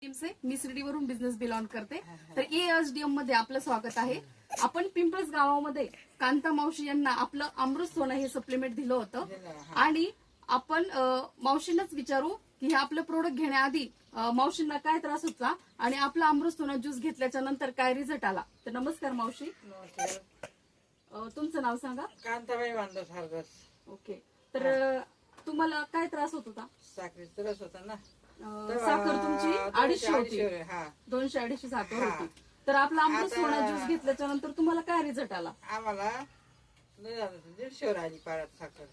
टीमचे मी शिर्डीवरून business belong करते. तर एएसडीएम मध्ये आपलं स्वागत आहे. आपण पिंपळस गावामध्ये कांता मावशी यांना आपलं अमृत सोनं हे सप्लिमेंट दिलं होतं आणि आपण मावशींनाच विचारू की हे आपलं प्रोडक्ट घेण्याआधी मावशींना काय त्रास होता आणि आपलं अमृत सोनं ज्यूस घेतल्याच्या नंतर काय रिझल्ट आला. तर नमस्कार मावशी. तुमचं नाव सांगा. कांताबाई मानलं सरदार. ओके. तर तुम्हाला काय त्रास होत होता? साखरेचा त्रास होता ना. साखर तुमची 250 होती. 200-250 साखर होती. तर आपला अमृत सोना ज्यूस घेतल्याच्या नंतर तुम्हाला काय रिझल्ट आला? आम्हाला 150 आली पारात साखर.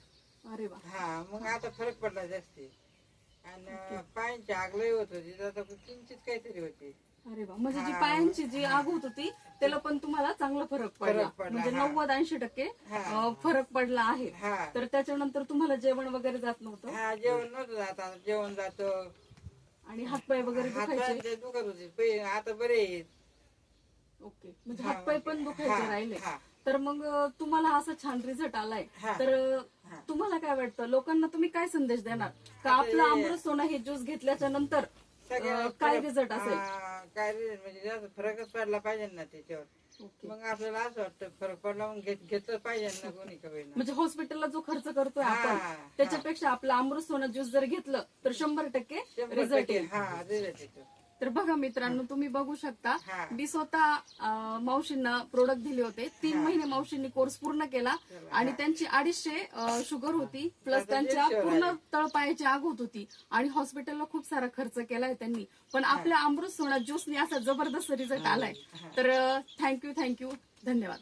अरे वा. हा, मग आता फरक पडला जास्ती. आणि पायांची आग लय होत होती, आता किंचित काहीतरी होती. अरे वा. म्हणजे जी पायांची जी आग होत होती त्याला पण तुम्हाला चांगला फरक पडला. म्हणजे 90-80% फरक पडला आहे. तर त्याच्यानंतर तुम्हाला जेवण वगैरे जात नव्हतं? हा, जेवण नव्हतं जात, आता जेवण जातं. आणि हातपाय वगैरे दुखायचे? दुखत होते, आता बरे आहेत. ओके. म्हणजे हातपाय पण दुखायचे राहिले. तर मग तुम्हाला असा छान रिझल्ट आलाय. तर तुम्हाला काय वाटतं, लोकांना तुम्ही काय संदेश देणार का आपलं अमृत सोना हे ज्यूस घेतल्याच्या नंतर काय रिझल्ट असेल? काय रिझल्ट म्हणजे जास्त फरकच पडला पाहिजे ना त्याच्यावर. मग आपल्याला असं वाटतं फरक पडला, मग घेतलं पाहिजे ना कोणी का होईना. म्हणजे हॉस्पिटलला जो खर्च करतोय आपण त्याच्यापेक्षा आपलं अमृत सोना ज्यूस जर घेतलं तर 100% रिझल्ट येईल. तर बघा मित्रांनो, तुम्ही बघू शकता. मी स्वतः मावशींना प्रोडक्ट दिले होते. 3 महिने मावशींनी कोर्स पूर्ण केला आणि त्यांची 250 शुगर होती, प्लस त्यांच्या पूर्ण तळपायाची आग होत होती आणि हॉस्पिटलला खूप सारा खर्च केलाय त्यांनी. पण आपल्या अमृत सोना ज्यूसने असा जबरदस्त रिझल्ट आलाय. तर थँक्यू धन्यवाद.